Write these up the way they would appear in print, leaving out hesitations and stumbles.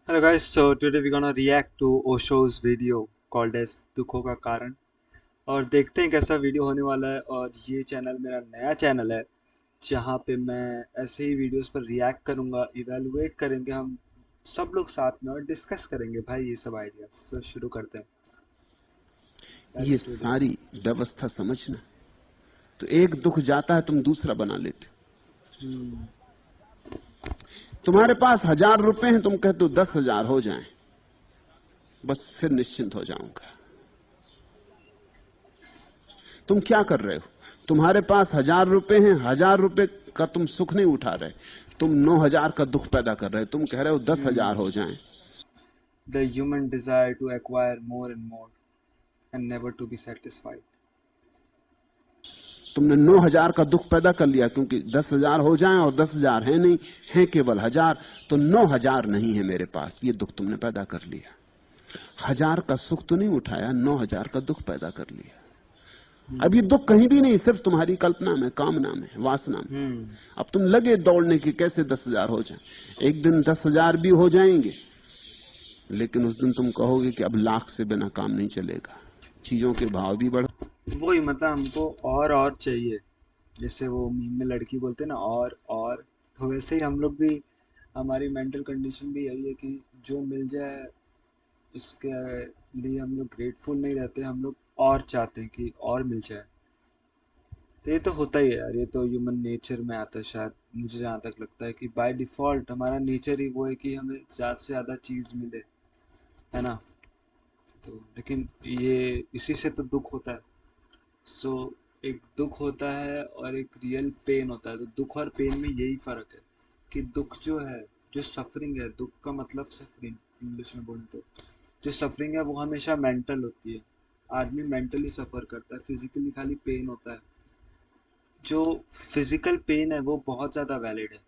Hello guys, so today we're gonna react to Osho's video called as दुखों का कारण। और देखते हैं कैसा वीडियो होने वाला है। और ये चैनल मेरा नया चैनल है जहाँ पे मैं ऐसे ही वीडियोस पर रिएक्ट करूँगा, इवेलुएट करेंगे हम सब लोग साथ में और डिस्कस करेंगे भाई ये सब आइडियाज। सो शुरू करते हैं। ये लेट्स डू दिस। सारी व्यवस्था समझना। तो एक दुख जाता है, तुम दूसरा बना लेते। हम्म। तुम्हारे पास 1,000 रुपए हैं, तुम कहते हो 10,000 हो जाएं, बस फिर निश्चिंत हो जाऊंगा। तुम क्या कर रहे हो? तुम्हारे पास 1,000 रुपए हैं, 1,000 रुपए का तुम सुख नहीं उठा रहे, तुम 9,000 का दुख पैदा कर रहे हो। तुम कह रहे हो 10,000 हो जाएं। The human desire to acquire more and more and never to be satisfied. तुमने 9,000 का दुख पैदा कर लिया, क्योंकि 10,000 हो जाएं और 10,000 है नहीं, है केवल 1,000। तो 9,000 नहीं है मेरे पास, ये दुख तुमने पैदा कर लिया। 1,000 का सुख तो नहीं उठाया, 9,000 का दुख पैदा कर लिया। अब ये दुख कहीं भी नहीं, सिर्फ तुम्हारी कल्पना में, कामना में, वासना में। हम्म। अब तुम लगे दौड़ने की कैसे 10,000 हो जाए। एक दिन 10,000 भी हो जाएंगे, लेकिन उस दिन तुम कहोगे कि अब लाख से बिना काम नहीं चलेगा। चीजों के भाव भी बढ़। वही मतलब हमको और चाहिए। जैसे वो मीम में लड़की बोलते हैं ना, और तो वैसे ही हम लोग भी, हमारी मेंटल कंडीशन भी यही है कि जो मिल जाए उसके लिए हम लोग ग्रेटफुल नहीं रहते, हम लोग और चाहते हैं कि और मिल जाए। तो ये तो होता ही है यार, ये तो ह्यूमन नेचर में आता है शायद। मुझे जहाँ तक लगता है कि बाय डिफॉल्ट हमारा नेचर ही वो है कि हमें ज़्यादा से ज़्यादा चीज़ मिले, है ना। तो लेकिन ये इसी से तो दुख होता है। सो एक दुख होता है और एक रियल पेन होता है। तो दुख और पेन में यही फर्क है कि दुख जो है, जो सफरिंग है, दुख का मतलब सफरिंग इंग्लिश में बोले तो, जो सफरिंग है वो हमेशा मेंटल होती है। आदमी मेंटली सफर करता है, फिजिकली खाली पेन होता है। जो फिजिकल पेन है वो बहुत ज़्यादा वैलिड है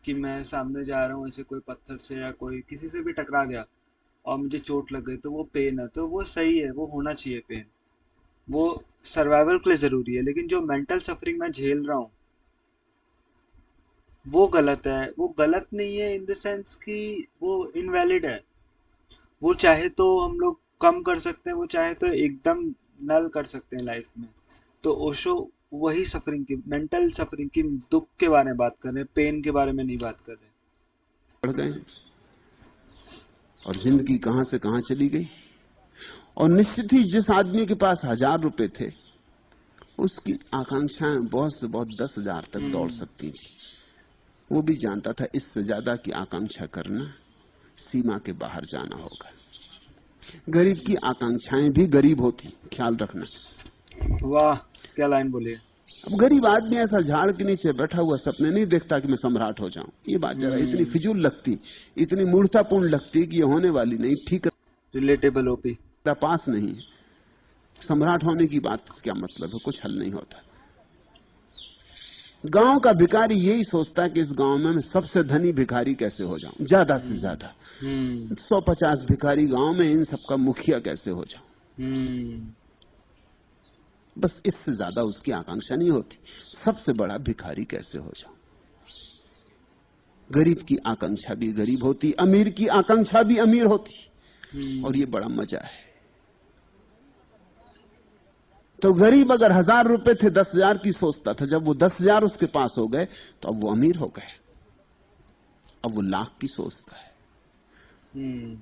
कि मैं सामने जा रहा हूँ ऐसे कोई पत्थर से या कोई किसी से भी टकरा गया और मुझे चोट लग गई, तो वो पेन है, तो वो सही है, वो होना चाहिए पेन। वो सर्वाइवल के लिए ज़रूरी है। लेकिन जो मेंटल सफरिंग मैं झेल रहा हूँ वो गलत है। वो गलत नहीं है इन द सेंस कि वो इनवैलिड है। वो चाहे तो हम लोग कम कर सकते हैं, वो चाहे तो एकदम नल कर सकते हैं लाइफ में। तो ओशो वही सफरिंग की, मेंटल सफरिंग की, दुख के बारे में बात कर रहे हैं, पेन के बारे में नहीं बात कर रहे गए, और जिंदगी कहां से कहां चली गई। और निश्चित ही जिस आदमी के पास 1,000 रुपए थे, उसकी आकांक्षाएं बहुत से बहुत 10,000 तक दौड़ हैं। सकती थी। वो भी जानता था इससे ज्यादा की आकांक्षा करना सीमा के बाहर जाना होगा। गरीब की आकांक्षाएं भी गरीब होती, ख्याल रखना। वाह, क्या लाइन बोली है। अब गरीब आदमी ऐसा झाड़ के नीचे बैठा हुआ सपने नहीं देखता कि मैं सम्राट हो जाऊं। ये बात जरा इतनी हम्म। फिजूल लगती, इतनी मूर्खतापूर्ण लगती कि ये होने वाली नहीं। ठीक रिलेटेबल ओपी। है, पास नहीं है। सम्राट होने की बात क्या मतलब है, कुछ हल नहीं होता। गांव का भिखारी यही सोचता है कि इस गांव में मैं सबसे धनी भिखारी कैसे हो जाऊं, ज्यादा से हम्म। ज्यादा हम्म। 150 भिखारी गांव में, इन सबका मुखिया कैसे हो जाऊं। हम्म। बस इससे ज्यादा उसकी आकांक्षा नहीं होती, सबसे बड़ा भिखारी कैसे हो जाऊं। गरीब की आकांक्षा भी गरीब होती, अमीर की आकांक्षा भी अमीर होती। और ये बड़ा मजा है। तो गरीब अगर 1,000 रुपए थे, 10,000 की सोचता था। जब वो 10,000 उसके पास हो गए, तो अब वो अमीर हो गए। अब वो लाख की सोचता है हम्म।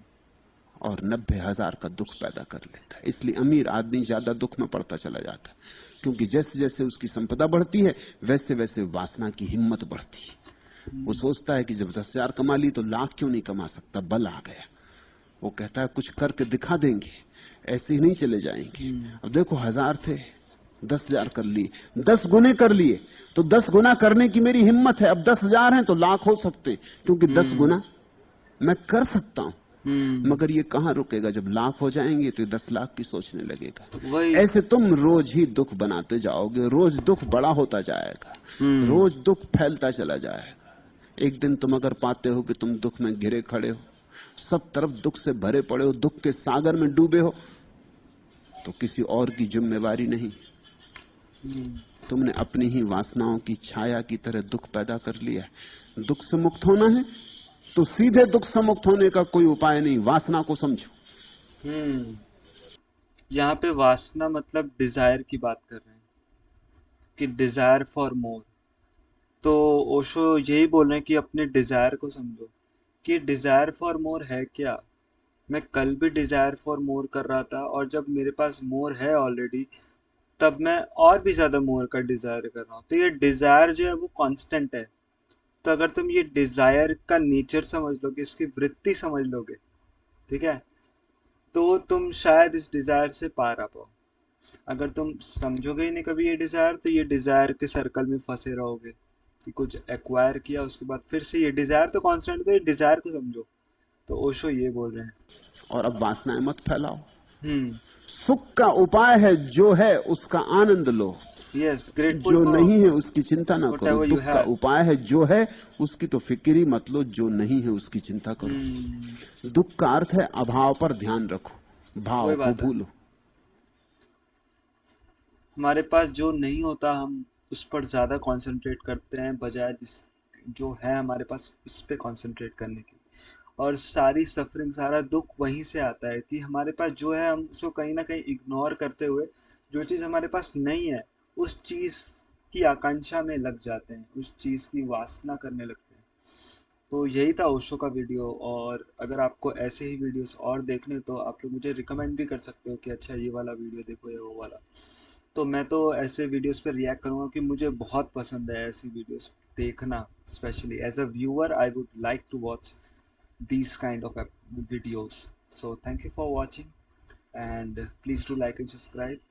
और 90,000 का दुख पैदा कर लेता है। इसलिए अमीर आदमी ज्यादा दुख में पड़ता चला जाता है, क्योंकि जैसे जैसे उसकी संपदा बढ़ती है, वैसे वैसे वासना की हिम्मत बढ़ती है। वो सोचता है कि जब 10,000 कमा ली तो लाख क्यों नहीं कमा सकता, बल आ गया। वो कहता है कुछ करके दिखा देंगे, ऐसे ही नहीं चले जाएंगे। अब देखो 1,000 थे, 10,000 कर लिए, 10 गुने कर लिए, तो 10 गुना करने की मेरी हिम्मत है। अब 10,000 हैं तो लाख हो सकते, क्योंकि 10 गुना मैं कर सकता हूं। मगर ये कहां रुकेगा, जब लाख हो जाएंगे तो 10 लाख की सोचने लगेगा। वही। ऐसे तुम रोज ही दुख बनाते जाओगे, रोज दुख बड़ा होता जाएगा, रोज दुख फैलता चला जाएगा। एक दिन तुम अगर पाते हो कि तुम दुख में घिरे खड़े हो, सब तरफ दुख से भरे पड़े हो, दुख के सागर में डूबे हो, तो किसी और की जिम्मेवारी नहीं, तुमने अपनी ही वासनाओं की छाया की तरह दुख पैदा कर लिया है। दुख से मुक्त होना है, तो सीधे दुख से मुक्त होने का कोई उपाय नहीं, वासना को समझो। हम्म। यहाँ पे वासना मतलब डिजायर की बात कर रहे हैं कि डिजायर फॉर मोर। तो ओशो यही बोल रहे हैं कि अपने डिजायर को समझो कि डिजायर फॉर मोर है क्या। मैं कल भी डिजायर फॉर मोर कर रहा था, और जब मेरे पास मोर है ऑलरेडी, तब मैं और भी ज्यादा मोर का डिजायर कर रहा हूँ। तो ये डिजायर जो है वो कांस्टेंट है। तो अगर तुम ये डिजायर का नेचर समझ लोगे, इसकी वृत्ति समझ लोगे, ठीक है, तो तुम शायद इस डिजायर से पार आ पाओ। अगर तुम समझोगे ही नहीं कभी ये डिजायर, तो ये डिजायर के सर्कल में फंसे रहोगे कि कुछ एक्वायर किया, उसके बाद फिर से ये डिजायर तो कांस्टेंट, तो ये डिजायर को समझो। तो ओशो ये बोल रहे हैं। और अब वासनाएं मत फैलाओ। हम्म। सुख का उपाय है जो है उसका आनंद लो, यस, ग्रेटफुल जो फॉर नहीं है उसकी चिंता ना वट करो। एवर यू दुख का हैव। उपाय है जो है उसकी तो फिक्र ही मत लो, जो नहीं है उसकी चिंता हम्म। करो। दुख का अर्थ है अभाव पर ध्यान रखो, भाव वही को बात है। भूलो। हमारे पास जो नहीं होता हम उस पर ज़्यादा कंसंट्रेट करते हैं, बजाय जिस जो है हमारे पास उस पर कंसंट्रेट करने की। और सारी सफरिंग, सारा दुख वहीं से आता है कि हमारे पास जो है हम उसको कहीं ना कहीं इग्नोर करते हुए जो चीज़ हमारे पास नहीं है उस चीज़ की आकांक्षा में लग जाते हैं, उस चीज़ की वासना करने लगते हैं। तो यही था ओशो का वीडियो। और अगर आपको ऐसे ही वीडियोस और देखने, तो आप लोग मुझे रिकमेंड भी कर सकते हो कि अच्छा ये वाला वीडियो देखो या वो वाला। तो मैं तो ऐसे वीडियोस पर रिएक्ट करूँगा कि मुझे बहुत पसंद है ऐसी वीडियोस देखना। Specially as a viewer I would like to watch these kind of videos. So thank you for watching, and please do like and subscribe.